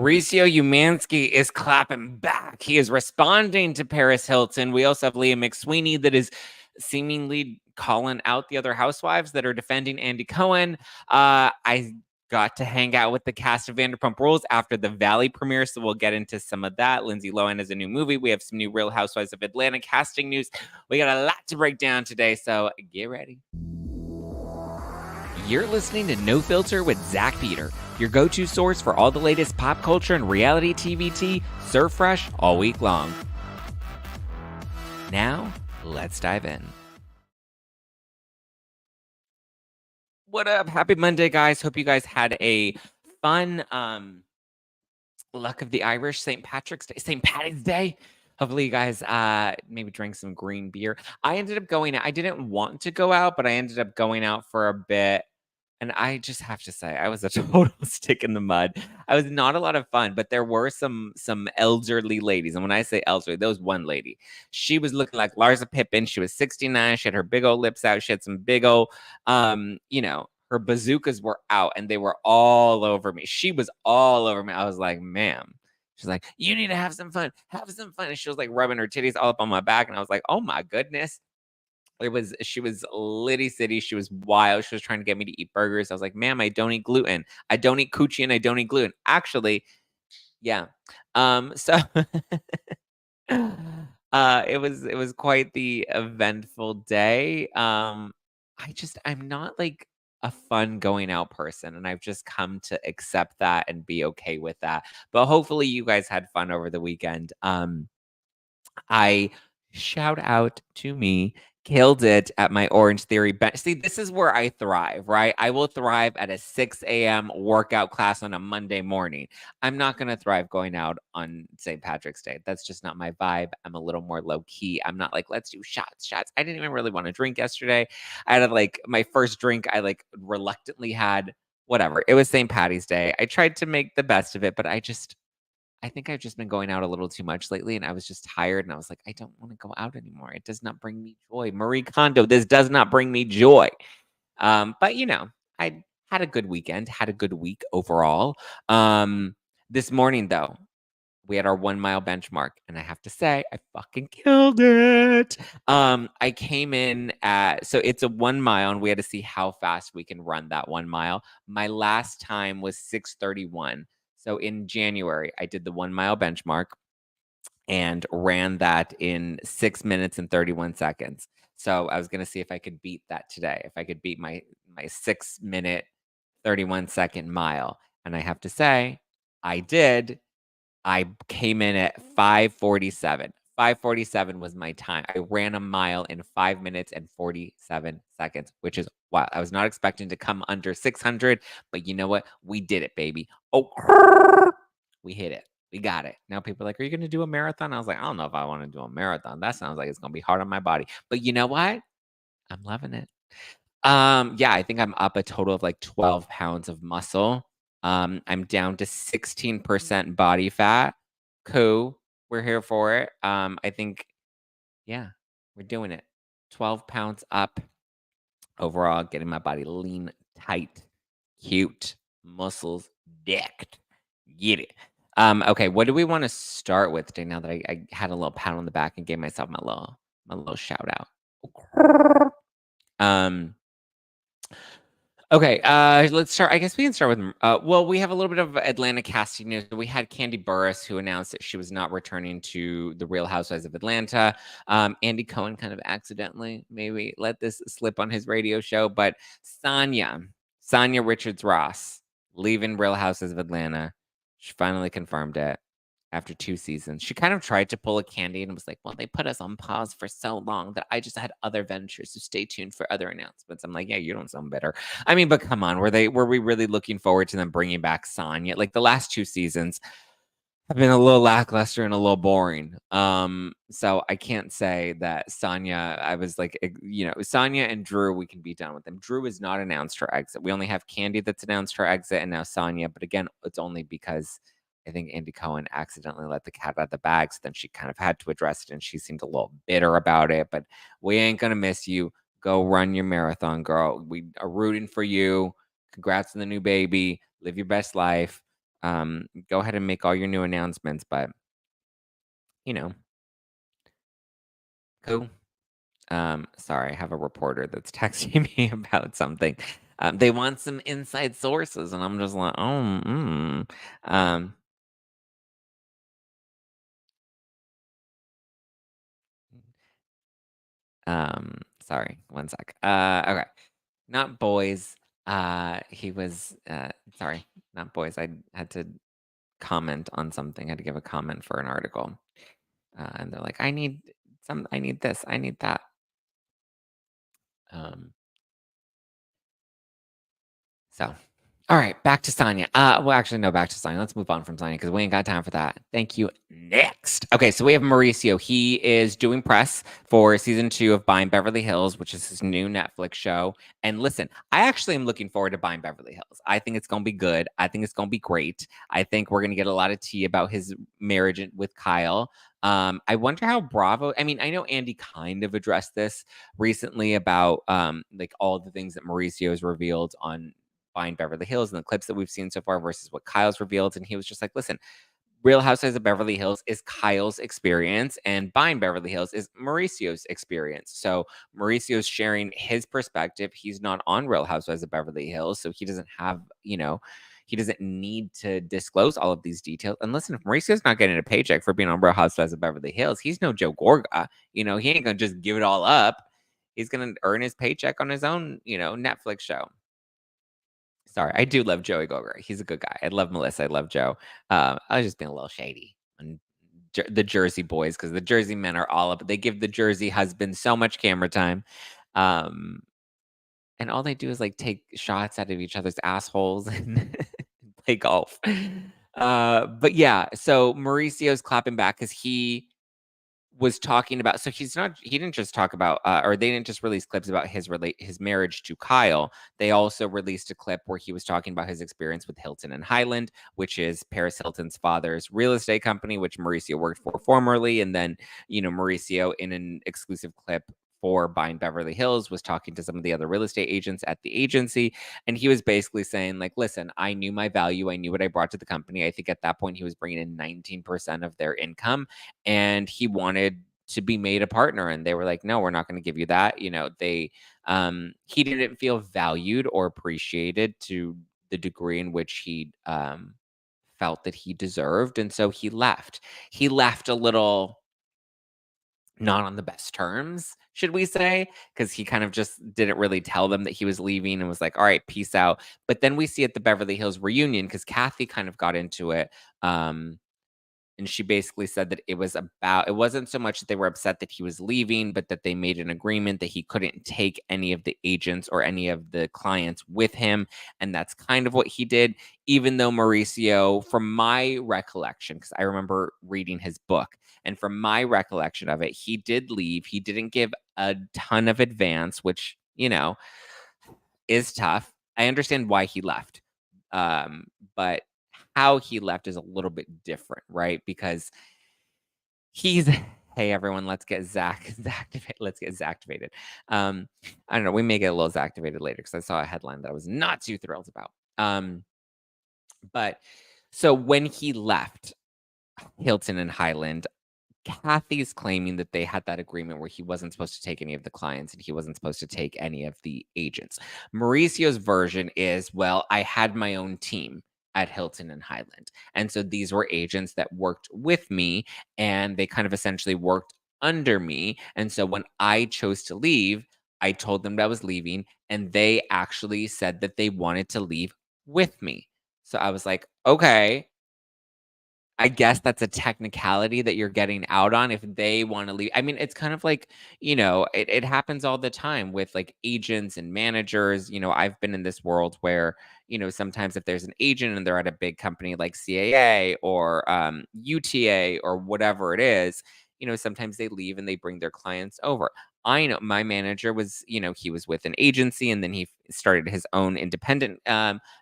Mauricio Umansky is clapping back. He is responding to Paris Hilton. We also have Leah McSweeney that is seemingly calling out the other housewives that are defending Andy Cohen. I got to hang out with the cast of Vanderpump Rules after the Valley premiere, so we'll get into some of that. Lindsay Lohan has a new movie. We have some new Real Housewives of Atlanta casting news. We got a lot to break down today, so get ready. You're listening to No Filter with Zach Peter, your go-to source for all the latest pop culture and reality TV tea, served fresh all week long. Now, let's dive in. What up? Happy Monday, guys. Hope you guys had a fun Luck of the Irish St. Patrick's Day, St. Patty's Day. Hopefully you guys maybe drank some green beer. I ended up going out. I didn't want to go out, but I ended up going out for a bit. And I just have to say, I was a total stick in the mud. I was not a lot of fun, but there were some elderly ladies. And when I say elderly, there was one lady. She was looking like Larsa Pippen. She was 69. She had her big old lips out. She had some big old, her bazookas were out and they were all over me. She was all over me. I was like, ma'am. She's like, you need to have some fun. Have some fun. And she was like rubbing her titties all up on my back. And I was like, oh my goodness. She was litty city. She was wild. She was trying to get me to eat burgers. I was like, ma'am, I don't eat gluten. I don't eat coochie and I don't eat gluten. Actually, yeah. So it was quite the eventful day. I'm not like a fun going out person, and I've just come to accept that and be okay with that. But hopefully you guys had fun over the weekend. I shout out to me. Killed it at my Orange Theory bench. See, this is where I thrive, right? I will thrive at a 6 a.m. workout class on a Monday morning. I'm not going to thrive going out on St. Patrick's Day. That's just not my vibe. I'm a little more low key. I'm not like, let's do shots. I didn't even really want to drink yesterday. I had my first drink I reluctantly had. Whatever. It was St. Patty's Day. I tried to make the best of it, but I think I've just been going out a little too much lately, and I was just tired, and I was like, I don't want to go out anymore. It does not bring me joy. Marie Kondo, this does not bring me joy. But I had a good weekend, had a good week overall. This morning, though, we had our 1 mile benchmark, and I have to say, I fucking killed it. I came in so it's a 1 mile, and we had to see how fast we can run that 1 mile. My last time was 6:31. So in January, I did the 1 mile benchmark and ran that in 6 minutes and 31 seconds. So I was going to see if I could beat that today, if I could beat my 6 minute, 31 second mile. And I have to say, I did. I came in at 5:47. 5:47 was my time. I ran a mile in 5 minutes and 47 seconds, which is wild. I was not expecting to come under 600, but you know what? We did it, baby. Oh, we hit it. We got it. Now people are like, are you going to do a marathon? I was like, I don't know if I want to do a marathon. That sounds like it's going to be hard on my body. But you know what? I'm loving it. Yeah, I think I'm up a total of 12 pounds of muscle. I'm down to 16% body fat. Cool. We're here for it. I think, yeah, we're doing it. 12 pounds up overall, getting my body lean, tight, cute, muscles decked. Get it. Okay, what do we want to start with today now that I had a little pat on the back and gave myself my little shout out? Okay, let's start. I guess we can start with, well, we have a little bit of Atlanta casting news. We had Kandi Burruss, who announced that she was not returning to the Real Housewives of Atlanta. Andy Cohen kind of accidentally maybe let this slip on his radio show, but Sanya Richards-Ross, leaving Real Housewives of Atlanta. She finally confirmed it after 2 seasons. She kind of tried to pull a Kandi and was like, well, they put us on pause for so long that I just had other ventures, so stay tuned for other announcements. I'm like, yeah, you don't sound bitter. I mean, but come on, were we really looking forward to them bringing back Sanya? Like the last 2 seasons have been a little lackluster and a little boring. So I can't say that Sanya, I was like, Sanya and Drew, we can be done with them. Drew has not announced her exit. We only have Kandi that's announced her exit and now Sanya. But again, it's only because I think Andy Cohen accidentally let the cat out of the bag. So then she kind of had to address it and she seemed a little bitter about it. But we ain't going to miss you. Go run your marathon, girl. We are rooting for you. Congrats on the new baby. Live your best life. Go ahead and make all your new announcements, but, you know, go sorry, I have a reporter that's texting me about something. They want some inside sources, and I'm just like, "Oh, mm." Um, sorry, one sec. Okay. Not boys. He was, sorry, not boys. I had to comment on something. I had to give a comment for an article. And they're like, I need this, I need that. Um, so all right, back to Sonya. Well, actually, no, back to Sonya. Let's move on from Sonya because we ain't got time for that. Thank you. Next. Okay, so we have Mauricio. He is doing press for season 2 of Buying Beverly Hills, which is his new Netflix show. And listen, I actually am looking forward to Buying Beverly Hills. I think it's going to be good. I think it's going to be great. I think we're going to get a lot of tea about his marriage with Kyle. I wonder how Bravo. I mean, I know Andy kind of addressed this recently about like all the things that Mauricio has revealed on Buying Beverly Hills and the clips that we've seen so far versus what Kyle's revealed. And he was just like, listen, Real Housewives of Beverly Hills is Kyle's experience, and Buying Beverly Hills is Mauricio's experience. So Mauricio's sharing his perspective. He's not on Real Housewives of Beverly Hills, so he doesn't have, he doesn't need to disclose all of these details. And listen, if Mauricio's not getting a paycheck for being on Real Housewives of Beverly Hills, he's no Joe Gorga. He ain't gonna just give it all up. He's gonna earn his paycheck on his own, Netflix show. Sorry, I do love Joey Goger. He's a good guy. I love Melissa. I love Joe. I was just being a little shady on the Jersey boys because the Jersey men are all up. They give the Jersey husbands so much camera time, um, and all they do is like take shots out of each other's assholes and play golf. But yeah, so Mauricio's clapping back because he was talking about, so he didn't just talk about or they didn't just release clips about his marriage to Kyle. They also released a clip where he was talking about his experience with Hilton and Highland, which is Paris Hilton's father's real estate company, which Mauricio worked for formerly. And then, Mauricio in an exclusive clip for Buying Beverly Hills was talking to some of the other real estate agents at the agency, and he was basically saying like, listen, I knew my value, I knew what I brought to the company. I think at that point he was bringing in 19% of their income, and he wanted to be made a partner, and they were like, no, we're not going to give you that. He didn't feel valued or appreciated to the degree in which he felt that he deserved, and so he left a little not on the best terms, should we say, because he kind of just didn't really tell them that he was leaving and was like, all right, peace out. But then we see at the Beverly Hills reunion, because Kathy kind of got into it, and she basically said that it wasn't so much that they were upset that he was leaving, but that they made an agreement that he couldn't take any of the agents or any of the clients with him. And that's kind of what he did, even though Mauricio, from my recollection, because I remember reading his book, and from my recollection of it, he did leave. He didn't give a ton of advance, which, is tough. I understand why he left. But how he left is a little bit different, right? Because he's hey everyone, let's get Zach activated. Let's get Zach activated. I don't know. We may get a little Zach activated later because I saw a headline that I was not too thrilled about. But so when he left Hilton and Highland, Kathy's claiming that they had that agreement where he wasn't supposed to take any of the clients and he wasn't supposed to take any of the agents. Mauricio's version is, well, I had my own team at Hilton and Highland. And so these were agents that worked with me, and they kind of essentially worked under me. And so when I chose to leave, I told them that I was leaving, and they actually said that they wanted to leave with me. So I was like, okay, I guess that's a technicality that you're getting out on if they wanna leave. I mean, it's kind of like, it happens all the time with, like, agents and managers. I've been in this world where, sometimes if there's an agent and they're at a big company like CAA or, UTA or whatever it is, sometimes they leave and they bring their clients over. I know my manager was, he was with an agency, and then he started his own independent,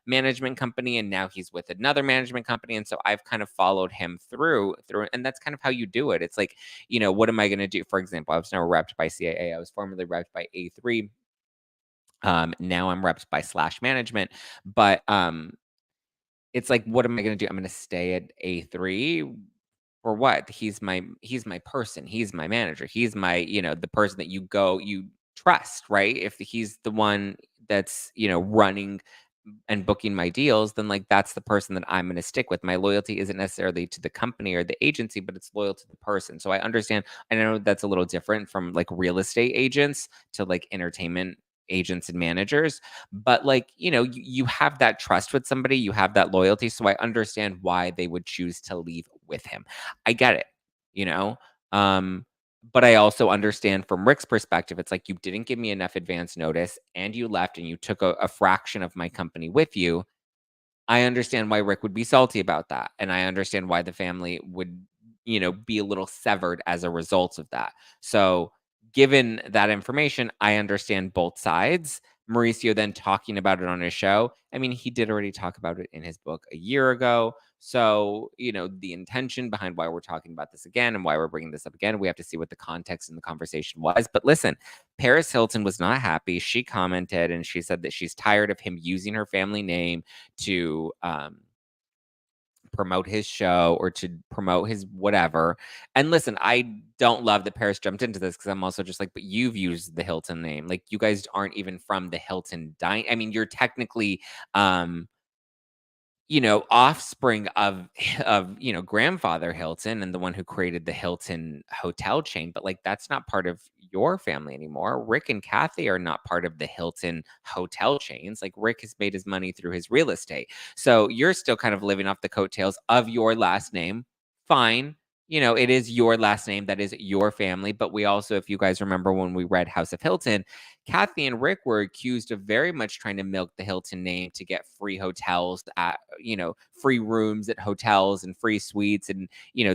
management company, and now he's with another management company, and so I've kind of followed him through, and that's kind of how you do it. It's like, what am I going to do? For example, I was never repped by CAA. I was formerly repped by A3. Now I'm repped by Slash Management, but it's like, what am I gonna do? I'm gonna stay at A3 for what? He's my person. He's my manager. He's my, the person that you trust, right? If he's the one that's, running and booking my deals, then like that's the person that I'm going to stick with. My loyalty isn't necessarily to the company or the agency, but it's loyal to the person. So I understand. I know that's a little different from like real estate agents to like entertainment agents and managers, but like, you have that trust with somebody, you have that loyalty. So I understand why they would choose to leave with him. I get it, you know? Um, but I also understand from Rick's perspective, it's like you didn't give me enough advance notice and you left and you took a fraction of my company with you. I understand why Rick would be salty about that, and I understand why the family would, be a little severed as a result of that. So, given that information, I understand both sides. Mauricio then talking about it on his show. I mean, he did already talk about it in his book a year ago. So, the intention behind why we're talking about this again and why we're bringing this up again, we have to see what the context and the conversation was. But listen, Paris Hilton was not happy. She commented and she said that she's tired of him using her family name to promote his show or to promote his whatever. And listen, I don't love that Paris jumped into this because I'm also just like, but you've used the Hilton name. Like you guys aren't even from the Hilton dine. I mean, you're technically offspring of, grandfather Hilton and the one who created the Hilton hotel chain, but like that's not part of your family anymore. Rick and Kathy are not part of the Hilton hotel chains. Like Rick has made his money through his real estate. So you're still kind of living off the coattails of your last name. Fine. It is your last name. That is your family. But we also, if you guys remember when we read House of Hilton, Kathy and Rick were accused of very much trying to milk the Hilton name to get free hotels at, free rooms at hotels and free suites. And,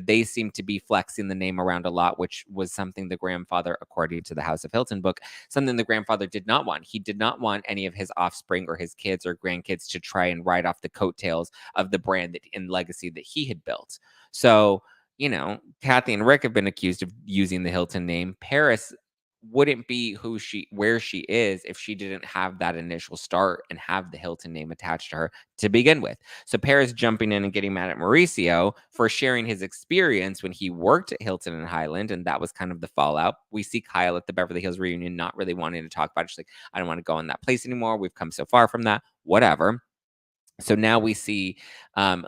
they seem to be flexing the name around a lot, which was something the grandfather, according to the House of Hilton book, something the grandfather did not want. He did not want any of his offspring or his kids or grandkids to try and ride off the coattails of the brand and legacy that he had built. So, Kathy and Rick have been accused of using the Hilton name. Paris wouldn't be where she is if she didn't have that initial start and have the Hilton name attached to her to begin with. So Paris jumping in and getting mad at Mauricio for sharing his experience when he worked at Hilton and Highland, and that was kind of the fallout. We see Kyle at the Beverly Hills reunion not really wanting to talk about it. She's like, I don't want to go in that place anymore. We've come so far from that. Whatever. So now we see,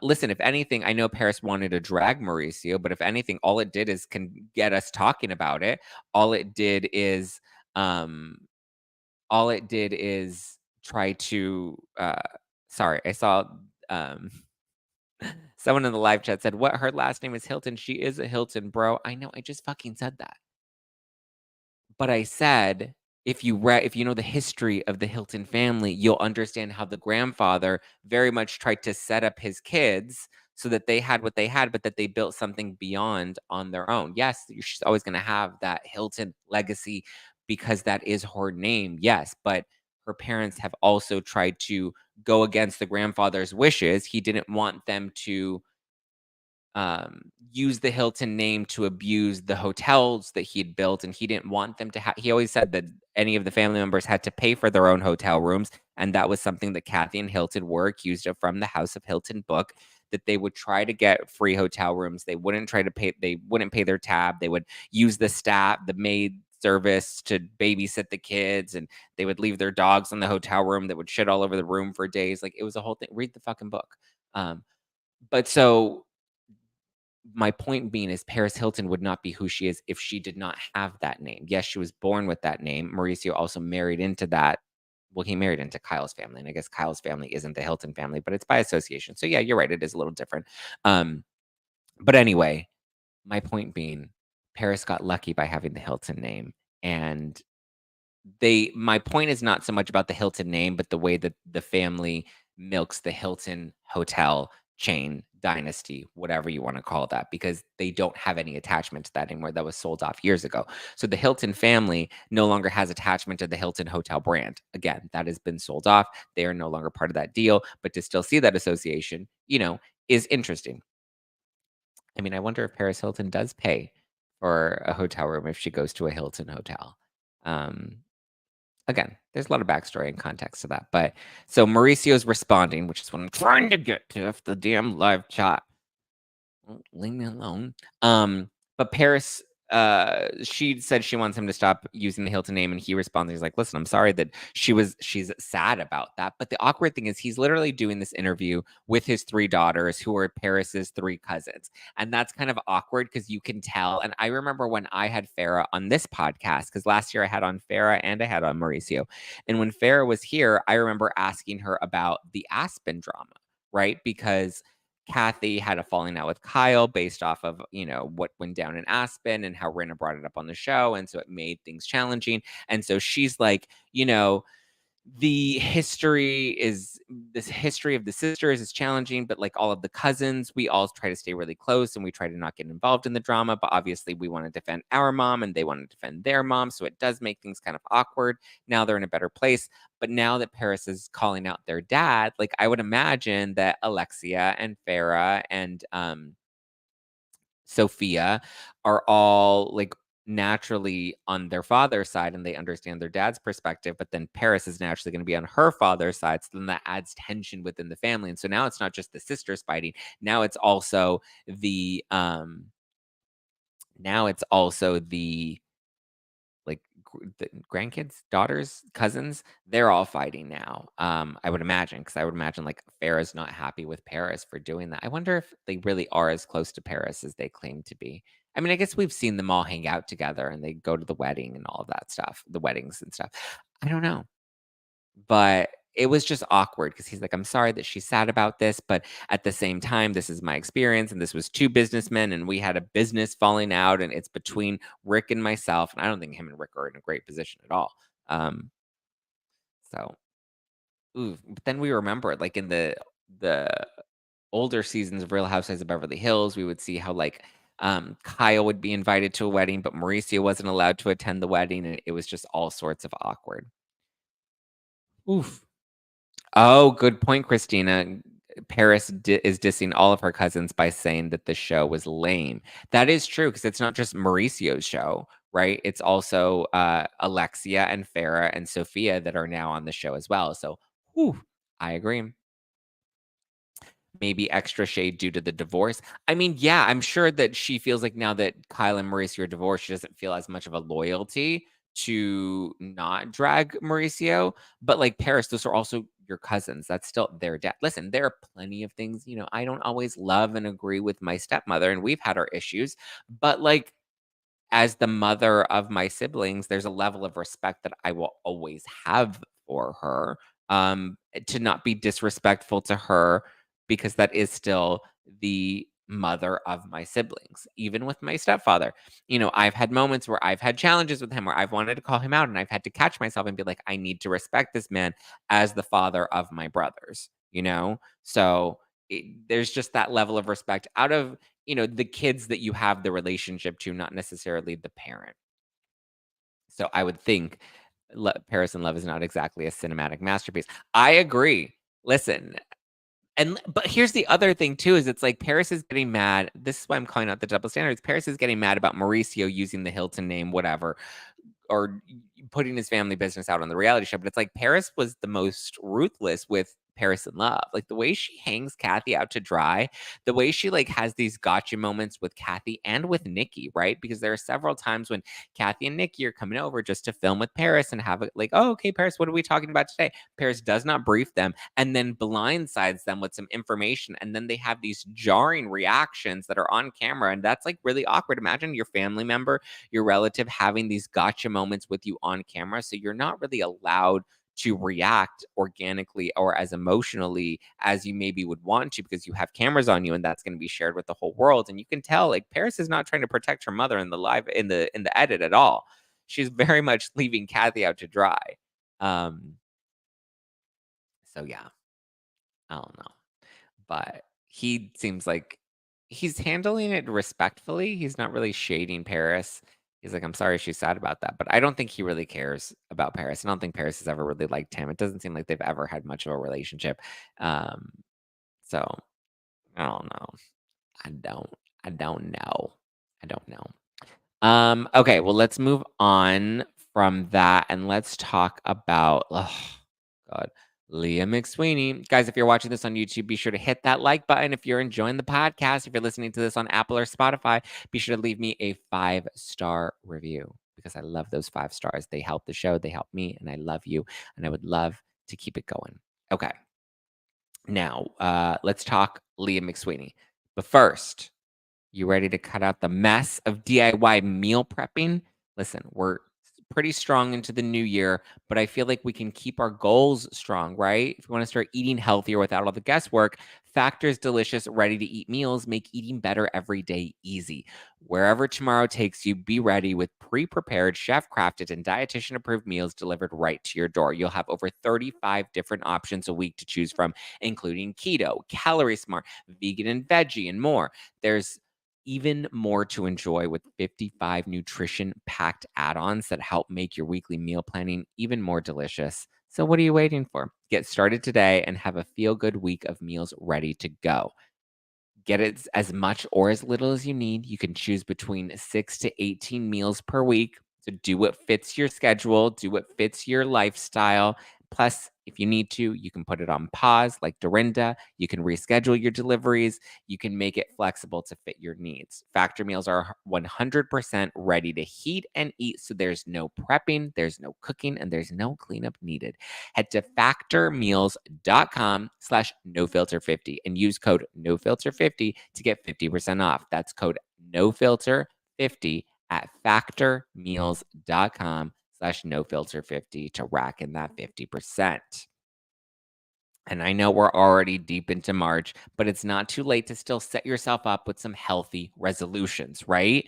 listen, if anything, I know Paris wanted to drag Mauricio, but if anything, all it did is can get us talking about it. All it did is, um, all it did is try to, sorry, I saw, um, someone in the live chat said, what? Her last name is Hilton. She is a Hilton, bro. I know. I just fucking said that. But I said, if you know the history of the Hilton family, you'll understand how the grandfather very much tried to set up his kids so that they had what they had, but that they built something beyond on their own. Yes, she's always going to have that Hilton legacy because that is her name. Yes, but her parents have also tried to go against the grandfather's wishes. He didn't want them to use the Hilton name to abuse the hotels that he'd built, and he didn't want them to have. He always said that any of the family members had to pay for their own hotel rooms, and that was something that Kathy and Hilton were accused of from the House of Hilton book. That they would try to get free hotel rooms. They wouldn't try to pay. They wouldn't pay their tab. They would use the staff, the maid service to babysit the kids, and they would leave their dogs in the hotel room that would shit all over the room for days. Like it was a whole thing. Read the fucking book. But so my point being is Paris Hilton would not be who she is if she did not have that name. Yes, she was born with that name. Mauricio also married into that. Well, he married into Kyle's family, and I guess Kyle's family isn't the Hilton family, but it's by association. So yeah, you're right. It is a little different. Um, but anyway, my point being, Paris got lucky by having the Hilton name, and my point is not so much about the Hilton name, but the way that the family milks the Hilton hotel chain dynasty, whatever you want to call that, because they don't have any attachment to that anymore. That was sold off years ago. So the Hilton family no longer has attachment to the Hilton hotel brand. Again, that has been sold off. They are no longer part of that deal, but to still see that association, is interesting. I mean, I wonder if Paris Hilton does pay for a hotel room if she goes to a Hilton hotel. Um, again, there's a lot of backstory and context to that. But so Mauricio's responding, which is what I'm trying to get to if the damn live chat won't leave me alone. But Paris, she said she wants him to stop using the Hilton name, and he responds, he's like, "Listen, I'm sorry that she's sad about that." But the awkward thing is, he's literally doing this interview with his 3 daughters, who are Paris's 3 cousins, and that's kind of awkward because you can tell. And I remember when I had Farrah on this podcast, because last year I had on Farrah and I had on Mauricio, and when Farrah was here, I remember asking her about the Aspen drama, right? Because Kathy had a falling out with Kyle based off of, what went down in Aspen and how Rinna brought it up on the show. And so it made things challenging. And so she's like, the history is this history of the sisters is challenging, but like all of the cousins, we all try to stay really close and we try to not get involved in the drama. But obviously, we want to defend our mom and they want to defend their mom. So it does make things kind of awkward. Now they're in a better place. But now that Paris is calling out their dad, like I would imagine that Alexia and Farrah and Sophia are all like naturally on their father's side and they understand their dad's perspective, but then Paris is naturally going to be on her father's side. So then that adds tension within the family. And so now it's not just the sisters fighting. Now it's also the like the grandkids, daughters, cousins, they're all fighting now. I would imagine, because I would imagine like Farrah's not happy with Paris for doing that. I wonder if they really are as close to Paris as they claim to be. I mean, I guess we've seen them all hang out together and they go to the wedding and all of that stuff, the weddings and stuff. I don't know. But it was just awkward because he's like, "I'm sorry that she's sad about this, but at the same time, this is my experience, and this was 2 businessmen, and we had a business falling out, and it's between Rick and myself." And I don't think him and Rick are in a great position at all. Um, so, ooh, but then we remember, like, in the older seasons of Real Housewives of Beverly Hills, we would see how, like, Kyle would be invited to a wedding, but Mauricio wasn't allowed to attend the wedding, and it was just all sorts of awkward. Oof. Oh, good point, Christina. Paris is dissing all of her cousins by saying that the show was lame. That is true because it's not just Mauricio's show, right? It's also Alexia and Farrah and Sophia that are now on the show as well. So, whew, I agree. Maybe extra shade due to the divorce. I mean, yeah, I'm sure that she feels like now that Kyle and Mauricio are divorced, she doesn't feel as much of a loyalty to not drag Mauricio. But like Paris, those are also your cousins. That's still their dad. Listen, there are plenty of things, I don't always love and agree with my stepmother, and we've had our issues. But like, as the mother of my siblings, there's a level of respect that I will always have for her, to not be disrespectful to her because that is still the mother of my siblings, even with my stepfather. I've had moments where I've had challenges with him where I've wanted to call him out and I've had to catch myself and be like, I need to respect this man as the father of my brothers. So there's just that level of respect out of the kids that you have the relationship to, not necessarily the parent. So I would think Paris in Love is not exactly a cinematic masterpiece. I agree. Listen, but here's the other thing too, is it's like Paris is getting mad. This is why I'm calling out the double standards. Paris is getting mad about Mauricio using the Hilton name, whatever, or putting his family business out on the reality show. But it's like Paris was the most ruthless with Paris in Love. Like the way she hangs Kathy out to dry, the way she like has these gotcha moments with Kathy and with Nikki, right? Because there are several times when Kathy and Nikki are coming over just to film with Paris and have it like, oh, okay, Paris, what are we talking about today? Paris does not brief them and then blindsides them with some information. And then they have these jarring reactions that are on camera. And that's like really awkward. Imagine your family member, your relative having these gotcha moments with you on camera. So you're not really allowed to react organically or as emotionally as you maybe would want to because you have cameras on you and that's going to be shared with the whole world. And you can tell like Paris is not trying to protect her mother in the live in the edit at all. She's very much leaving Kathy out to dry. Um so yeah, I don't know. But he seems like he's handling it respectfully. He's not really shading Paris. He's like, I'm sorry she's sad about that. But I don't think he really cares about Paris. I don't think Paris has ever really liked him. It doesn't seem like they've ever had much of a relationship. Um, so I don't know. I don't. I don't know. I don't know. Okay, well, let's move on from that, and let's talk about, oh, God, Leah McSweeney. Guys, if you're watching this on YouTube, be sure to hit that like button. If you're enjoying the podcast, if you're listening to this on Apple or Spotify, be sure to leave me a 5-star review because I love those 5 stars. They help the show, they help me, and I love you, and I would love to keep it going. Okay. Now, let's talk Leah McSweeney. But first, you ready to cut out the mess of DIY meal prepping? Listen, we're pretty strong into the new year, but I feel like we can keep our goals strong, right? If we want to start eating healthier without all the guesswork, Factor's delicious, ready to eat meals make eating better every day easy. Wherever tomorrow takes you, be ready with pre prepared, chef crafted, and dietitian approved meals delivered right to your door. You'll have over 35 different options a week to choose from, including keto, calorie smart, vegan and veggie, and more. There's even more to enjoy with 55 nutrition packed add ons that help make your weekly meal planning even more delicious. So, what are you waiting for? Get started today and have a feel good week of meals ready to go. Get it as much or as little as you need. You can choose between 6 to 18 meals per week. So do what fits your schedule, do what fits your lifestyle. Plus, if you need to, you can put it on pause like Dorinda. You can reschedule your deliveries. You can make it flexible to fit your needs. Factor meals are 100% ready to heat and eat. So there's no prepping, there's no cooking, and there's no cleanup needed. Head to factormeals.com/nofilter50 and use code nofilter50 to get 50% off. That's code nofilter50 at factormeals.com/nofilter50 to rack in that 50%. And I know we're already deep into March, but it's not too late to still set yourself up with some healthy resolutions, right?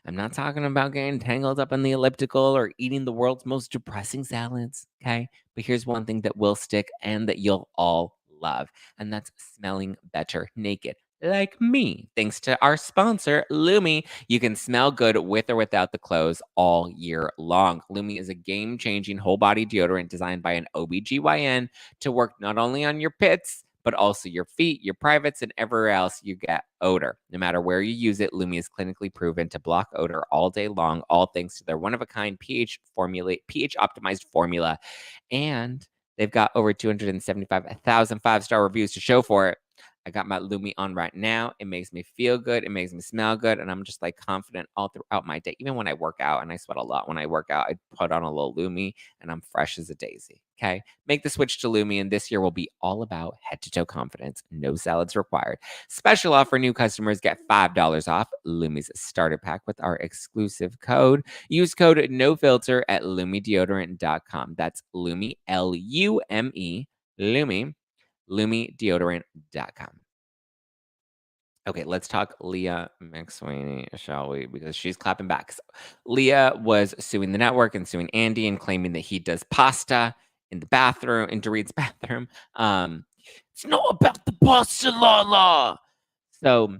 I'm not talking about getting tangled up in the elliptical or eating the world's most depressing salads, okay? But here's one thing that will stick and that you'll all love, and that's smelling better naked. Like me, thanks to our sponsor, Lumi. You can smell good with or without the clothes all year long. Lumi is a game changing whole body deodorant designed by an OBGYN to work not only on your pits, but also your feet, your privates, and everywhere else you get odor. No matter where you use it, Lumi is clinically proven to block odor all day long, all thanks to their one-of-a-kind pH optimized formula. And they've got over 275,000 5-star reviews to show for it. I got my Lumi on right now. It makes me feel good. It makes me smell good. And I'm just like confident all throughout my day. Even when I work out, and I sweat a lot when I work out, I put on a little Lumi and I'm fresh as a daisy. Okay. Make the switch to Lumi, and this year will be all about head to toe confidence. No salads required. Special offer new customers get $5 off Lumi's starter pack with our exclusive code. Use code NOFILTER at LumiDeodorant.com. That's Lumi, L-U-M-E, Lumi, LumiDeodorant.com. Okay, let's talk Leah McSweeney, shall we? Because she's clapping back. So, Leah was suing the network and suing Andy and claiming that he does pasta in the bathroom, in Dorit's bathroom. It's not about the pasta, Lala. So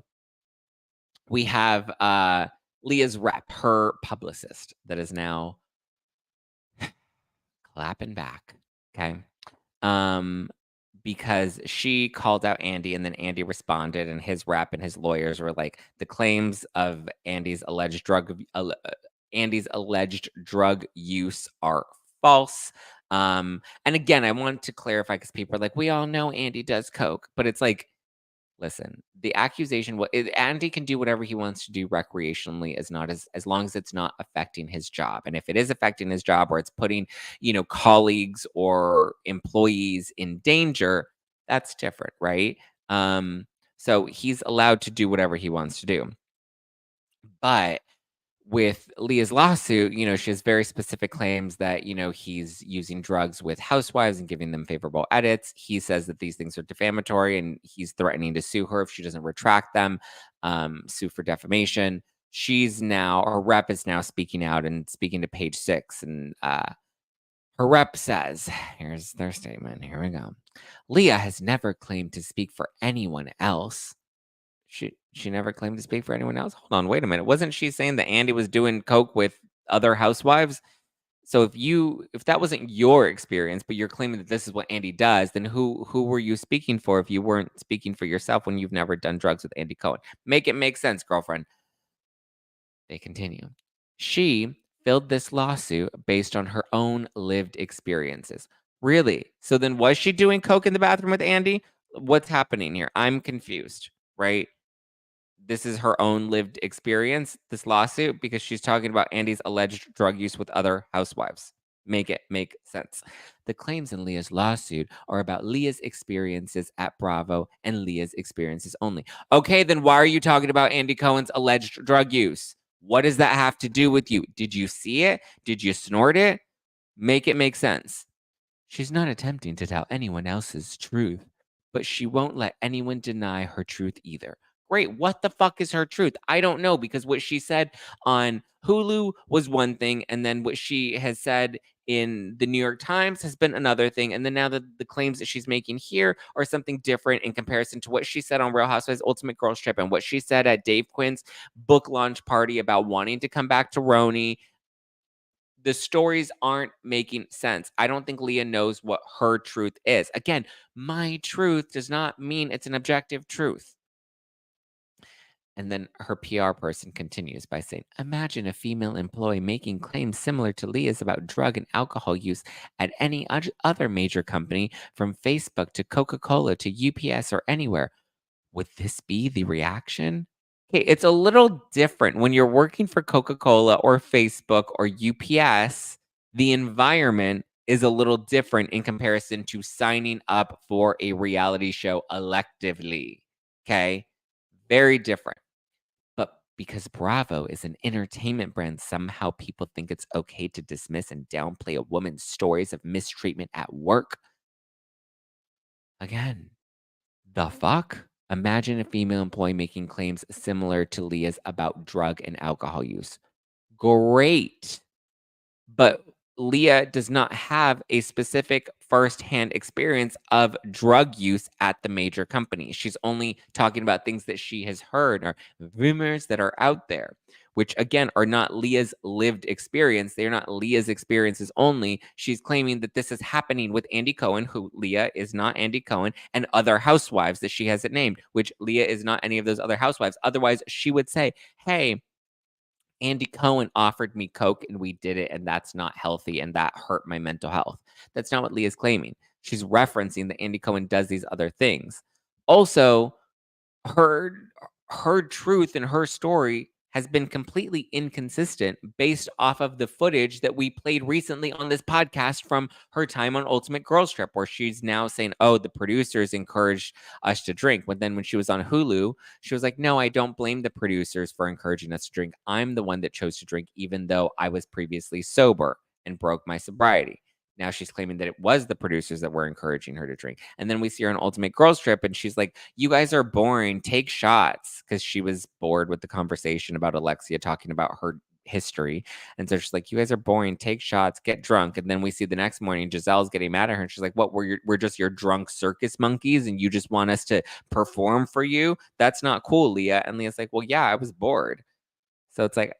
we have Leah's rep, her publicist, that is now clapping back. Okay. Because she called out Andy and then Andy responded, and his rep and his lawyers were like, the claims of Andy's alleged drug use are false. And again, I want to clarify because people are like, we all know Andy does coke, but it's like, listen, the accusation, Andy can do whatever he wants to do recreationally as long as it's not affecting his job. And if it is affecting his job or it's putting, colleagues or employees in danger, that's different, right? So he's allowed to do whatever he wants to do. But with Leah's lawsuit, she has very specific claims that, he's using drugs with Housewives and giving them favorable edits. He says that these things are defamatory and he's threatening to sue her if she doesn't retract them, sue for defamation. Her rep is now speaking out and speaking to Page Six. And her rep says, here's their statement. Here we go. Leah has never claimed to speak for anyone else. She never claimed to speak for anyone else? Hold on, wait a minute. Wasn't she saying that Andy was doing coke with other housewives? So if that wasn't your experience, but you're claiming that this is what Andy does, then who were you speaking for if you weren't speaking for yourself when you've never done drugs with Andy Cohen? Make it make sense, girlfriend. They continue. She filed this lawsuit based on her own lived experiences. Really? So then was she doing coke in the bathroom with Andy? What's happening here? I'm confused, right? This is her own lived experience, this lawsuit, because she's talking about Andy's alleged drug use with other housewives. Make it make sense. The claims in Leah's lawsuit are about Leah's experiences at Bravo and Leah's experiences only. Okay, then why are you talking about Andy Cohen's alleged drug use? What does that have to do with you? Did you see it? Did you snort it? Make it make sense. She's not attempting to tell anyone else's truth, but she won't let anyone deny her truth either. Great. What the fuck is her truth? I don't know, because what she said on Hulu was one thing, and then what she has said in the New York Times has been another thing. And then now the claims that she's making here are something different in comparison to what she said on Real Housewives Ultimate Girls Trip and what she said at Dave Quinn's book launch party about wanting to come back to Roni. The stories aren't making sense. I don't think Leah knows what her truth is. Again, my truth does not mean it's an objective truth. And then her PR person continues by saying, imagine a female employee making claims similar to Leah's about drug and alcohol use at any other major company, from Facebook to Coca-Cola to UPS or anywhere. Would this be the reaction? Okay, it's a little different when you're working for Coca-Cola or Facebook or UPS. The environment is a little different in comparison to signing up for a reality show electively. Okay, very different. But because Bravo is an entertainment brand, somehow people think it's okay to dismiss and downplay a woman's stories of mistreatment at work. Again, the fuck? Imagine a female employee making claims similar to Leah's about drug and alcohol use. Great. But Leah does not have a specific firsthand experience of drug use at the major companies. She's only talking about things that she has heard or rumors that are out there, which again are not Leah's lived experience. They're not Leah's experiences only. She's claiming that this is happening with Andy Cohen, who Leah is not Andy Cohen, and other housewives that she hasn't named, which Leah is not any of those other housewives. Otherwise, she would say, hey, Andy Cohen offered me coke and we did it, and that's not healthy and that hurt my mental health. That's not what Leah's claiming. She's referencing that Andy Cohen does these other things. Also, her her truth and her story has been completely inconsistent based off of the footage that we played recently on this podcast from her time on Ultimate Girls Trip, where she's now saying, oh, the producers encouraged us to drink. But then when she was on Hulu, she was like, no, I don't blame the producers for encouraging us to drink. I'm the one that chose to drink, even though I was previously sober and broke my sobriety. Now she's claiming that it was the producers that were encouraging her to drink. And then we see her on Ultimate Girls Trip, and she's like, you guys are boring. Take shots. Because she was bored with the conversation about Alexia talking about her history. And so she's like, you guys are boring. Take shots. Get drunk. And then we see the next morning, Giselle's getting mad at her. And she's like, what? We're just your drunk circus monkeys, and you just want us to perform for you? That's not cool, Leah. And Leah's like, well, yeah, I was bored. So it's like,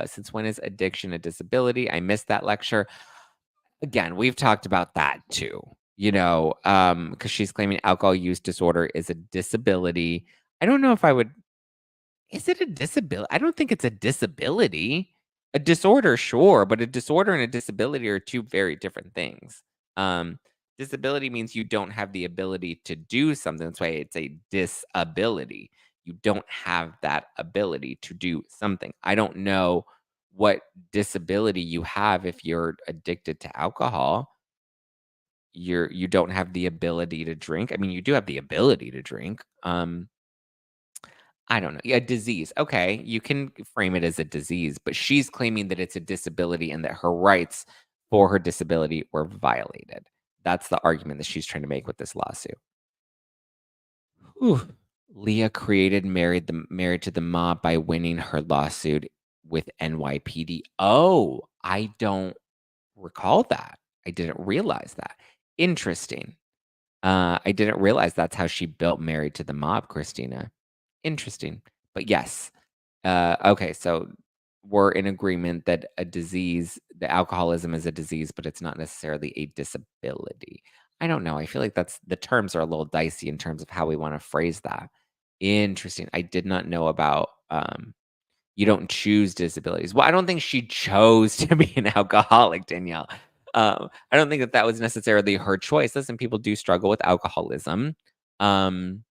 since when is addiction a disability? I missed that lecture. Again, we've talked about that too, because she's claiming alcohol use disorder is a disability. I don't know if I would. Is it a disability? I don't think it's a disability. A disorder, sure, but a disorder and a disability are two very different things. Um, Disability means you don't have the ability to do something. That's why it's a disability. You don't have that ability to do something. I don't know what disability you have if you're addicted to alcohol. You don't have the ability to drink. I mean, you do have the ability to drink. I don't know. Yeah, disease. Okay, you can frame it as a disease, but she's claiming that it's a disability and that her rights for her disability were violated. That's the argument that she's trying to make with this lawsuit. Whew. Leah created Married to the Mob by winning her lawsuit with NYPD. Oh, I don't recall that. I didn't realize that. Interesting. I didn't realize that's how she built Married to the Mob, Christina. Interesting. But yes. Okay, so we're in agreement that the alcoholism is a disease, but it's not necessarily a disability. I don't know. I feel like the terms are a little dicey in terms of how we want to phrase that. Interesting. I did not know about You don't choose disabilities. Well, I don't think she chose to be an alcoholic, Danielle. I don't think that that was necessarily her choice. Listen, people do struggle with alcoholism. Um,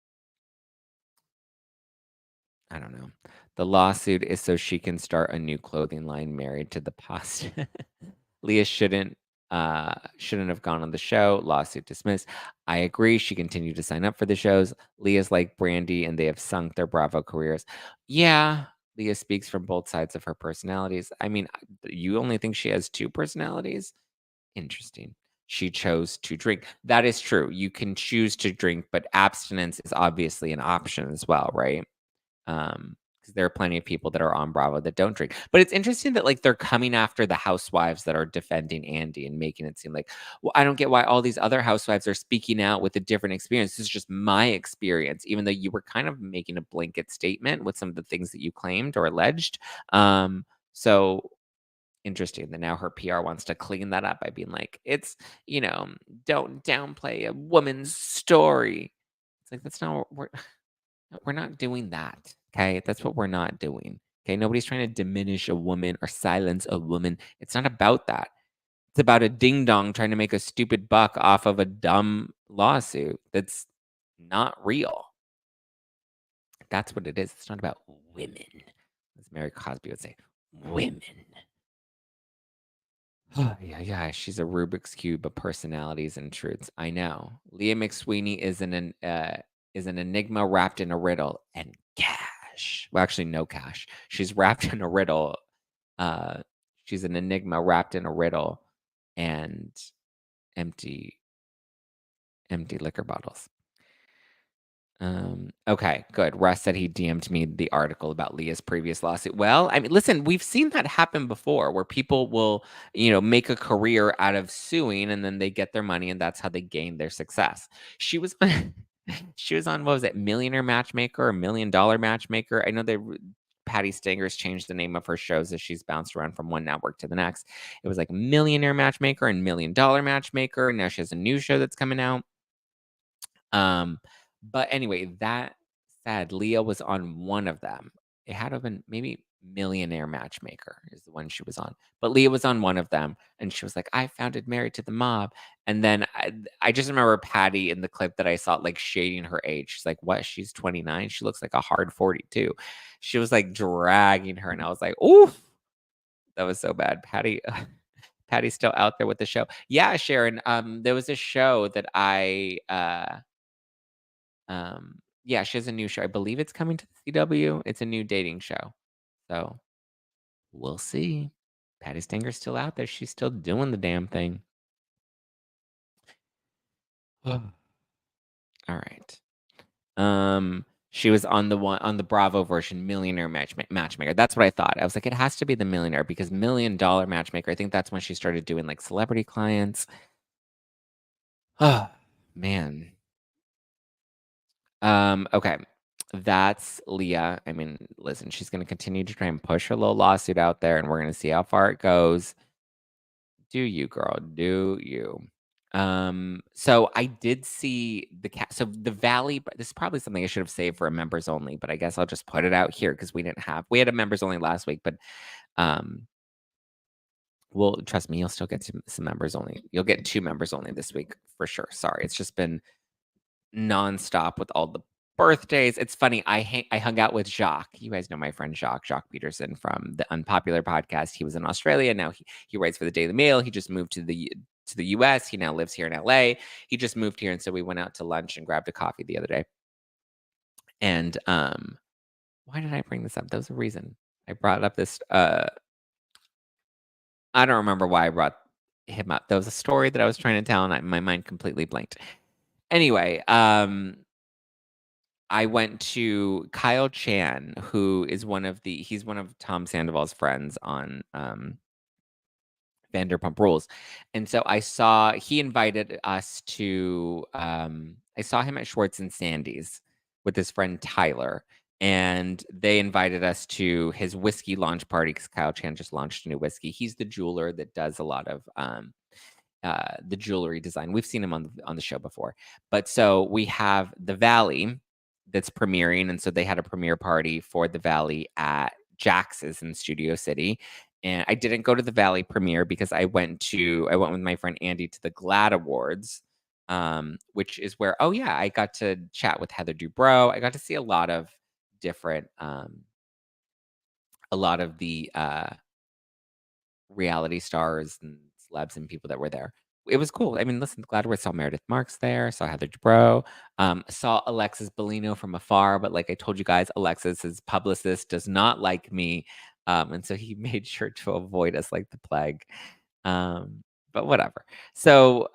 I don't know. The lawsuit is so she can start a new clothing line married to the pasta. Leah shouldn't have gone on the show. Lawsuit dismissed. I agree. She continued to sign up for the shows. Leah's like Brandy, and they have sunk their Bravo careers. Yeah, Leah speaks from both sides of her personalities. I mean, you only think she has two personalities? Interesting. She chose to drink. That is true. You can choose to drink, but abstinence is obviously an option as well, right? Because there are plenty of people that are on Bravo that don't drink. But it's interesting that, like, they're coming after the housewives that are defending Andy and making it seem like, well, I don't get why all these other housewives are speaking out with a different experience. This is just my experience, even though you were kind of making a blanket statement with some of the things that you claimed or alleged. So interesting that now her PR wants to clean that up by being like, it's, don't downplay a woman's story. It's like, that's not what we're not doing that, okay? That's what we're not doing, okay? Nobody's trying to diminish a woman or silence a woman. It's not about that. It's about a ding dong trying to make a stupid buck off of a dumb lawsuit that's not real. That's what it is. It's not about women, as Mary Cosby would say, women. Yeah, she's a Rubik's cube of personalities and truths. I know. Leah McSweeney is an enigma wrapped in a riddle and cash. Well, actually, no cash. She's wrapped in a riddle. Uh, she's an enigma wrapped in a riddle and empty, empty liquor bottles. Okay, good. Russ said he DM'd me the article about Leah's previous lawsuit. Well, I mean, listen, we've seen that happen before where people will, make a career out of suing and then they get their money and that's how they gain their success. She was she was on, what was it, Millionaire Matchmaker or $1 Million Matchmaker? I know Patty Stanger's changed the name of her shows as she's bounced around from one network to the next. It was like Millionaire Matchmaker and $1 Million Matchmaker. And now she has a new show that's coming out. But anyway, that said, Leah was on one of them. It had to have been maybe Millionaire Matchmaker is the one she was on. But Leah was on one of them, and she was like, "I founded Married to the Mob." And then I just remember Patty in the clip that I saw, like shading her age. She's like, "What? She's 29. She looks like a hard 42." She was like dragging her, and I was like, "Oof." That was so bad. Patty's still out there with the show. Yeah, Sharon. There was a show that yeah, she has a new show. I believe it's coming to the CW. It's a new dating show. So we'll see. Patty Stanger's still out there. She's still doing the damn thing. All right. She was on the Bravo version, Millionaire Matchmaker. That's what I thought. I was like, it has to be the Millionaire because $1 Million Matchmaker. I think that's when she started doing like celebrity clients. Oh man. Okay. That's Leah. I mean, listen, she's going to continue to try and push her little lawsuit out there, and we're going to see how far it goes. Do you, girl? Do you? So I did see so the Valley. This is probably something I should have saved for a members only, but I guess I'll just put it out here because we had a members only last week, but um, well, trust me, you'll still get some members only. You'll get 2 members only this week for sure. Sorry, it's just been nonstop with all the birthdays. It's funny. I hung out with Jacques. You guys know my friend Jacques Peterson from the Unpopular podcast. He was in Australia. Now he writes for the Daily Mail. He just moved to the US. He now lives here in LA. He just moved here, and so we went out to lunch and grabbed a coffee the other day. And why did I bring this up? There was a reason I brought up this. I don't remember why I brought him up. There was a story that I was trying to tell, and my mind completely blanked. Anyway, I went to Kyle Chan, who is he's one of Tom Sandoval's friends on Vanderpump Rules. And so he invited us to I saw him at Schwartz and Sandy's with his friend Tyler. And they invited us to his whiskey launch party because Kyle Chan just launched a new whiskey. He's the jeweler that does a lot of the jewelry design. We've seen him on the show before. But so we have the Valley that's premiering, and so they had a premiere party for the Valley at Jax is in Studio City. And I didn't go to the Valley premiere because I went with my friend Andy to the GLAAD Awards, which is where, oh yeah, I got to chat with Heather Dubrow. I got to see a lot of different, a lot of the reality stars and celebs and people that were there. It was cool. I mean, listen, glad we saw Meredith Marks there, saw Heather Dubrow, saw Alexis Bellino from afar, but like I told you guys, Alexis's publicist does not like me. And so he made sure to avoid us like the plague. But whatever. So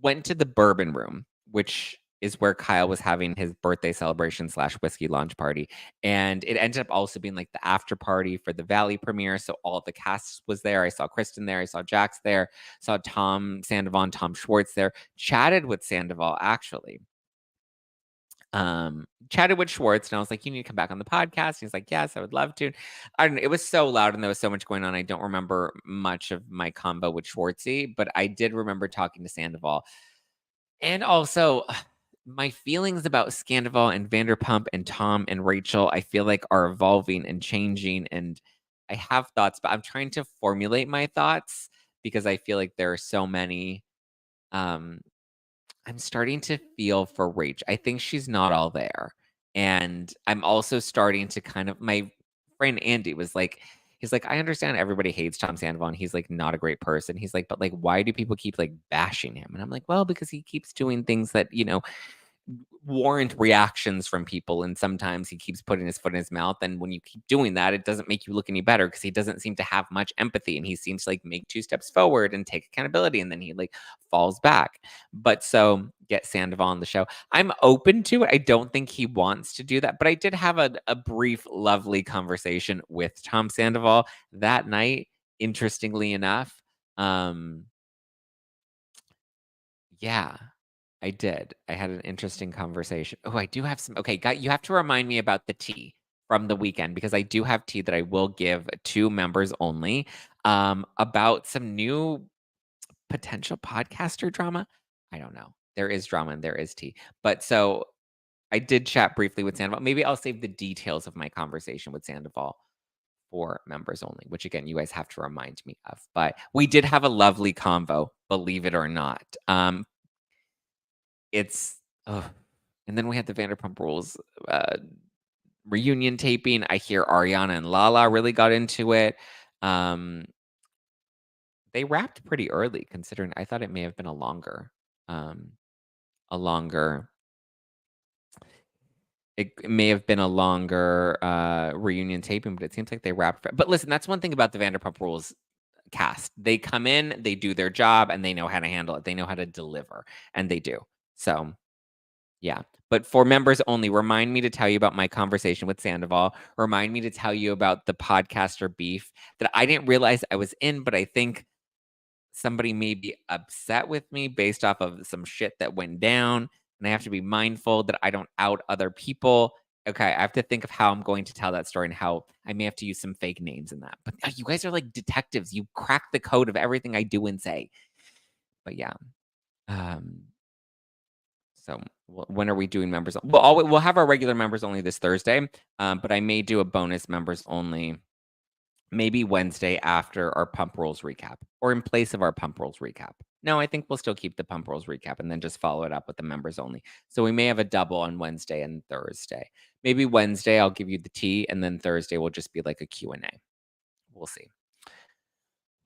went to the Bourbon Room, which is where Kyle was having his birthday celebration / whiskey launch party. And it ended up also being like the after party for the Valley premiere. So all of the cast was there. I saw Kristen there. I saw Jax there. Saw Tom Sandoval, Tom Schwartz there. Chatted with Sandoval, actually. Chatted with Schwartz, and I was like, you need to come back on the podcast. He's like, yes, I would love to. I don't know. It was so loud and there was so much going on. I don't remember much of my combo with Schwartzy, but I did remember talking to Sandoval. And also, my feelings about Scandival and Vanderpump and Tom and Rachel, I feel like are evolving and changing. And I have thoughts, but I'm trying to formulate my thoughts because I feel like there are so many. I'm starting to feel for Rach. I think she's not all there. And I'm also starting to my friend Andy was like, he's like, I understand everybody hates Tom Sandoval. And he's like, not a great person. He's like, but like, why do people keep like bashing him? And I'm like, well, because he keeps doing things that, warrant reactions from people, and sometimes he keeps putting his foot in his mouth, and when you keep doing that, it doesn't make you look any better because he doesn't seem to have much empathy, and he seems to like make 2 steps forward and take accountability, and then he like falls back. But so get Sandoval on the show. I'm open to it. I don't think he wants to do that, but I did have a brief lovely conversation with Tom Sandoval that night, interestingly enough. Yeah, I did. I had an interesting conversation. Oh, I do have some. Okay, you have to remind me about the tea from the weekend because I do have tea that I will give to members only, about some new potential podcaster drama. I don't know. There is drama and there is tea. But so I did chat briefly with Sandoval. Maybe I'll save the details of my conversation with Sandoval for members only, which again, you guys have to remind me of. But we did have a lovely convo, believe it or not. It's and then we had the Vanderpump Rules reunion taping. I hear Ariana and Lala really got into it. They wrapped pretty early, considering I thought it may have been a longer. It may have been a longer reunion taping, but it seems like they wrapped. But listen, that's one thing about the Vanderpump Rules cast. They come in, they do their job, and they know how to handle it. They know how to deliver, and they do. So yeah. But for members only, remind me to tell you about my conversation with Sandoval. Remind me to tell you about the podcaster beef that I didn't realize I was in, but I think somebody may be upset with me based off of some shit that went down. And I have to be mindful that I don't out other people. Okay, I have to think of how I'm going to tell that story and how I may have to use some fake names in that. But you guys are like detectives. You crack the code of everything I do and say. But yeah. So when are we doing members? We'll have our regular members only this Thursday, but I may do a bonus members only maybe Wednesday after our Pump Rules recap or in place of our Pump Rules recap. No, I think we'll still keep the Pump Rules recap and then just follow it up with the members only. So we may have a double on Wednesday and Thursday. Maybe Wednesday I'll give you the tea, and then Thursday will just be like a Q&A. We'll see.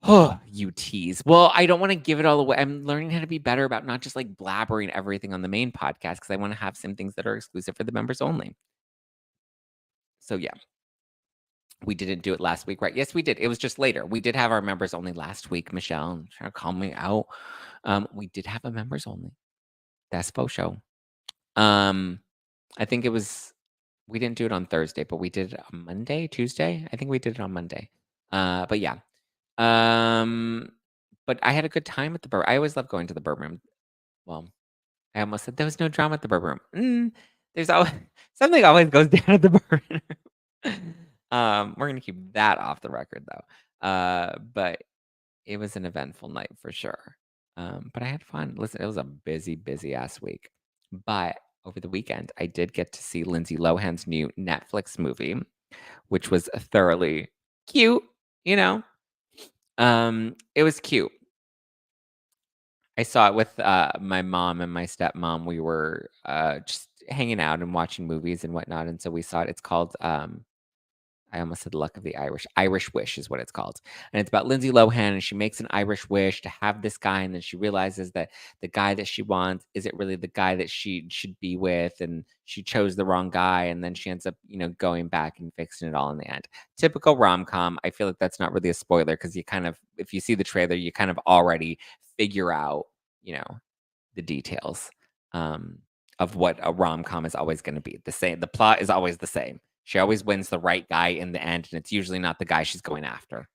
Oh, you tease. Well, I don't want to give it all away. I'm learning how to be better about not just like blabbering everything on the main podcast because I want to have some things that are exclusive for the members only. So yeah, we didn't do it last week, right? Yes, we did. It was just later. We did have our members only last week. Michelle, trying to call me out. We did have a members only. That's faux show. I think it was. We didn't do it on Thursday, but we did it on Monday, Tuesday. I think we did it on Monday. But yeah. But I had a good time at the Bourbon. I always love going to the Bourbon Room. Well, I almost said there was no drama at the Bourbon Room. There's always something always goes down at the Bourbon Room. We're gonna keep that off the record though. But it was an eventful night for sure. But I had fun. Listen, it was a busy ass week. But over the weekend, I did get to see Lindsay Lohan's new Netflix movie. which was thoroughly cute, you know? It was cute. I saw it with, my mom and my stepmom. We were, just hanging out and watching movies and whatnot, and so we saw it. It's called, I almost said Luck of the Irish. Irish Wish is what it's called. And it's about Lindsay Lohan, and she makes an Irish wish to have this guy, and then she realizes that the guy that she wants isn't really the guy that she should be with, and she chose the wrong guy, and then she ends up, going back and fixing it all in the end. Typical rom-com. I feel like that's not really a spoiler because you kind of, if you see the trailer, you kind of already figure out, you know, the details um, of what a rom-com is always going to be. The same. The plot is always the same. She always wins the right guy in the end, and it's usually not the guy she's going after.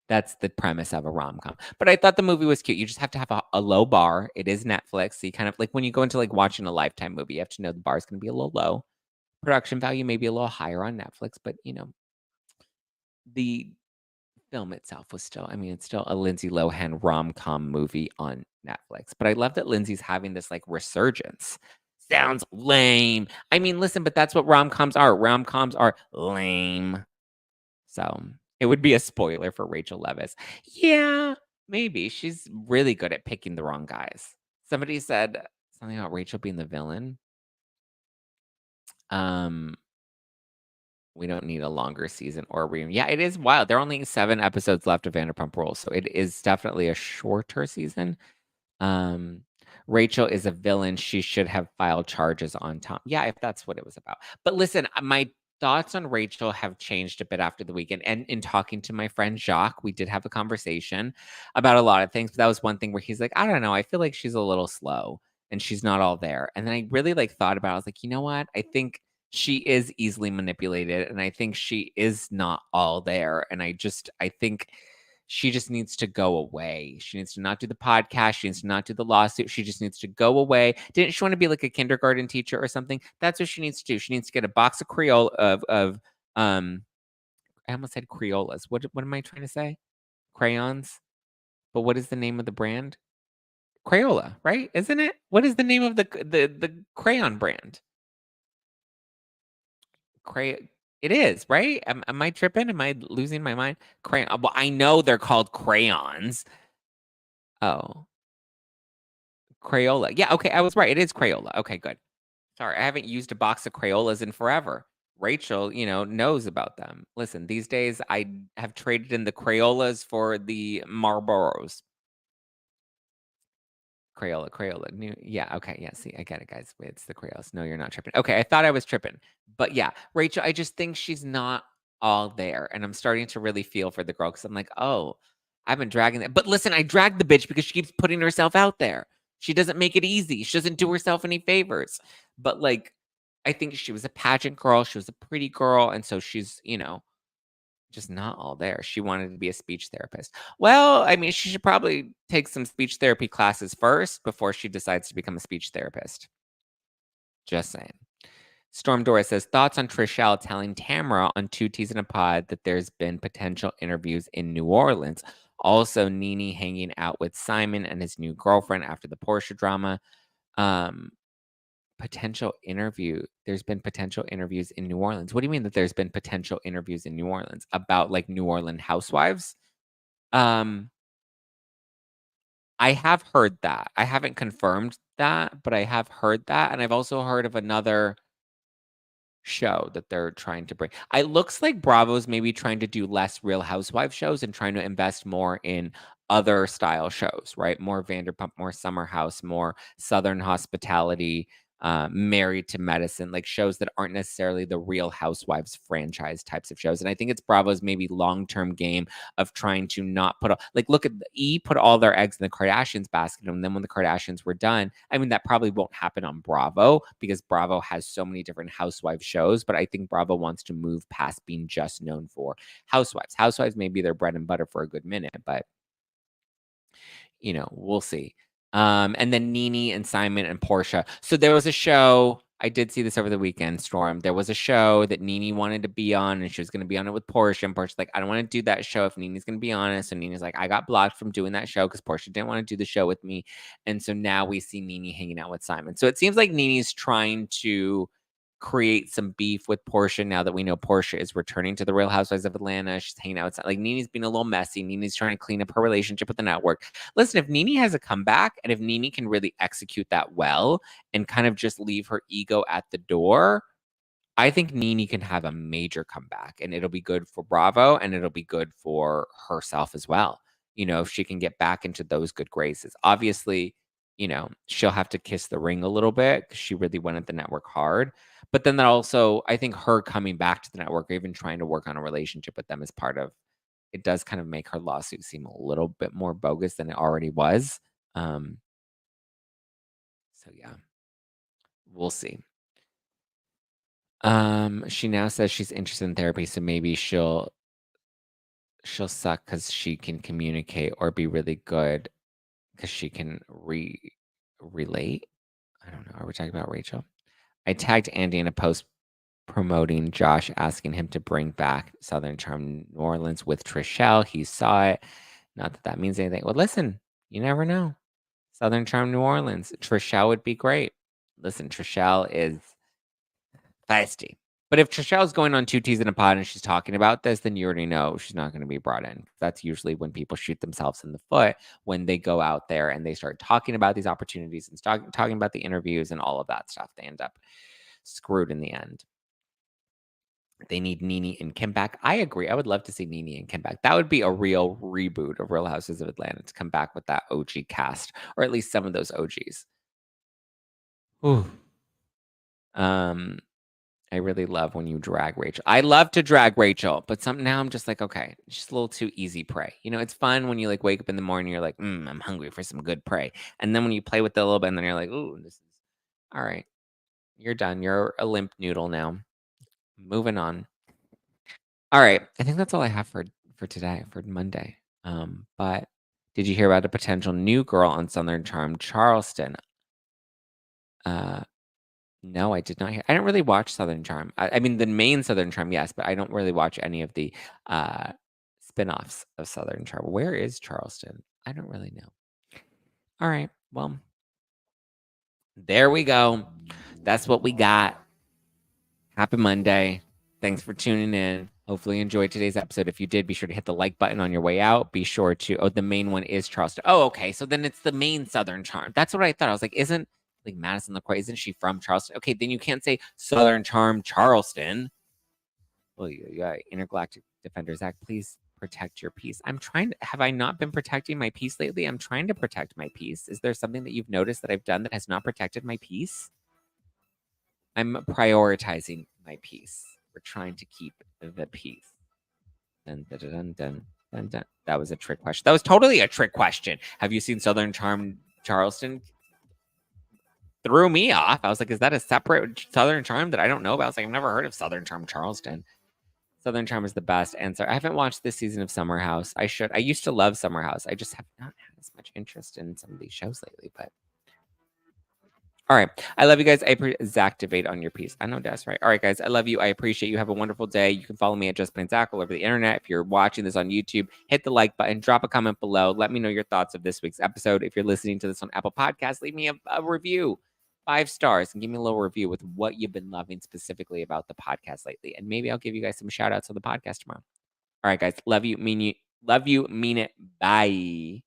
That's the premise of a rom-com. But I thought the movie was cute. You just have to have a low bar. It is Netflix. So you kind of like when you go into like watching a Lifetime movie, you have to know the bar is going to be a little low. Production value may be a little higher on Netflix, but the film itself was still, I mean, it's still a Lindsay Lohan rom-com movie on Netflix. But I love that Lindsay's having this like resurgence. Sounds lame. I mean, listen, but that's what rom-coms are. Rom-coms are lame. So it would be a spoiler for Rachel Leviss. Yeah, maybe. She's really good at picking the wrong guys. Somebody said something about Rachel being the villain. Um, we don't need a longer season or reunion. Yeah, it is wild. There are only 7 episodes left of Vanderpump Rules, so it is definitely a shorter season. Um, Rachel is a villain. She should have filed charges on Tom. Yeah, if that's what it was about. But listen, my thoughts on Rachel have changed a bit after the weekend. And in talking to my friend Jacques, we did have a conversation about a lot of things. But that was one thing where he's like, I don't know. I feel like she's a little slow and she's not all there. And then I really like thought about it. I was like, you know what? I think she is easily manipulated. And I think she is not all there. And I think she just needs to go away. She needs to not do the podcast. She needs to not do the lawsuit. She just needs to go away. Didn't she want to be like a kindergarten teacher or something? That's what she needs to do. She needs to get a box of Creole of I almost said Creolas. What am I trying to say? Crayons. But what is the name of the brand? Crayola, right? Isn't it? What is the name of the crayon brand? Cray It is, right? Am I tripping? Am I losing my mind? Crayon. Well, I know they're called crayons. Oh. Crayola. Yeah, okay, I was right. It is Crayola. Okay, good. Sorry, I haven't used a box of Crayolas in forever. Rachel, knows about them. Listen, these days I have traded in the Crayolas for the Marlboros. Crayola. New, yeah, okay, yeah. See, I get it, guys. Wait, it's the Crayolas. No, you're not tripping. Okay, I thought I was tripping, but yeah, Rachel. I just think she's not all there, and I'm starting to really feel for the girl because I'm like, oh, I've been dragging that. But listen, I dragged the bitch because she keeps putting herself out there. She doesn't make it easy. She doesn't do herself any favors. But like, I think she was a pageant girl. She was a pretty girl, and so she's, just not all there. She wanted to be a speech therapist. Well, I mean, she should probably take some speech therapy classes first before she decides to become a speech therapist. Just saying. Storm Dora says, thoughts on Trishelle telling Tamara on Two Teas in a Pod that there's been potential interviews in New Orleans. Also, Nene hanging out with Simon and his new girlfriend after the Portia drama. Um, There's been potential interviews in New Orleans. What do you mean that there's been potential interviews in New Orleans about like New Orleans housewives? Um, I have heard that. I haven't confirmed that, but I have heard that, and I've also heard of another show that they're trying to bring. It looks like Bravo's maybe trying to do less Real Housewives shows and trying to invest more in other style shows, right? More Vanderpump, more Summer House, more Southern Hospitality, Married to Medicine, like shows that aren't necessarily the Real Housewives franchise types of shows. And I think it's Bravo's maybe long-term game of trying to not put like look at the E put all their eggs in the Kardashians basket, and then when the Kardashians were done, I mean that probably won't happen on Bravo because Bravo has so many different housewife shows, but I think Bravo wants to move past being just known for housewives. Housewives may be their bread and butter for a good minute, but we'll see. And then Nene and Simon and Portia. So there was a show. I did see this over the weekend, Storm. There was a show that Nene wanted to be on, and she was going to be on it with Portia. And Portia's like, I don't want to do that show if Nene's going to be on it. So Nene's like, I got blocked from doing that show because Portia didn't want to do the show with me. And so now we see Nene hanging out with Simon. So it seems like Nene's trying to create some beef with Portia now that we know Portia is returning to the Real Housewives of Atlanta. She's hanging out. Like, Nene's being a little messy. Nene's trying to clean up her relationship with the network. Listen, if Nene has a comeback and if Nene can really execute that well and kind of just leave her ego at the door, I think Nene can have a major comeback, and it'll be good for Bravo and it'll be good for herself as well. If she can get back into those good graces. Obviously, she'll have to kiss the ring a little bit because she really went at the network hard. But then that also, I think her coming back to the network or even trying to work on a relationship with them is part of it. Does kind of make her lawsuit seem a little bit more bogus than it already was. So yeah, we'll see. She now says she's interested in therapy, so maybe she'll suck because she can communicate or be really good because she can relate. I don't know. Are we talking about Rachel? I tagged Andy in a post promoting Josh, asking him to bring back Southern Charm New Orleans with Trishelle. He saw it. Not that that means anything. Well, listen, you never know. Southern Charm New Orleans. Trishelle would be great. Listen, Trishelle is feisty. But if Trishelle's going on 2 T's in a pod and she's talking about this, then you already know she's not going to be brought in. That's usually when people shoot themselves in the foot when they go out there and they start talking about these opportunities and talking about the interviews and all of that stuff. They end up screwed in the end. They need Nene and Kim back. I agree. I would love to see Nene and Kim back. That would be a real reboot of Real Houses of Atlanta to come back with that OG cast, or at least some of those OGs. Ooh. I really love when you drag Rachel. I love to drag Rachel, but now I'm just like, okay, she's a little too easy prey. It's fun when you like wake up in the morning, you're like, I'm hungry for some good prey. And then when you play with it a little bit, and then you're like, ooh, this is all right. You're done. You're a limp noodle now. Moving on. All right. I think that's all I have for today, for Monday. But did you hear about a potential new girl on Southern Charm, Charleston? No, I did not hear. I don't really watch Southern Charm. I mean, the main Southern Charm, yes, but I don't really watch any of the spinoffs of Southern Charm. Where is Charleston? I don't really know. All right. Well, there we go. That's what we got. Happy Monday. Thanks for tuning in. Hopefully you enjoyed today's episode. If you did, be sure to hit the like button on your way out. Be sure to, the main one is Charleston. Oh, okay. So then it's the main Southern Charm. That's what I thought. I was like, isn't like Madison LaCroix, isn't she from Charleston? Okay, then you can't say Southern Charm Charleston. Well, you got Intergalactic Defender. Zach, please protect your peace. Have I not been protecting my peace lately? I'm trying to protect my peace. Is there something that you've noticed that I've done that has not protected my peace? I'm prioritizing my peace. We're trying to keep the peace. Dun, dun, dun, dun, dun, dun. That was a trick question. That was totally a trick question. Have you seen Southern Charm Charleston? Threw me off. I was like, is that a separate Southern Charm that I don't know about? I was like, I've never heard of Southern Charm Charleston. Southern Charm is the best answer. I haven't watched this season of Summer House. I should. I used to love Summer House. I just have not had as much interest in some of these shows lately, but all right. I love you guys. Zach, debate on your piece. I know that's right. All right, guys. I love you. I appreciate you. Have a wonderful day. You can follow me at Just Plain Zach all over the internet. If you're watching this on YouTube, hit the like button, drop a comment below. Let me know your thoughts of this week's episode. If you're listening to this on Apple Podcasts, leave me a review, 5 stars, and give me a little review with what you've been loving specifically about the podcast lately. And maybe I'll give you guys some shout outs on the podcast tomorrow. All right, guys. Love you. Mean it. Bye.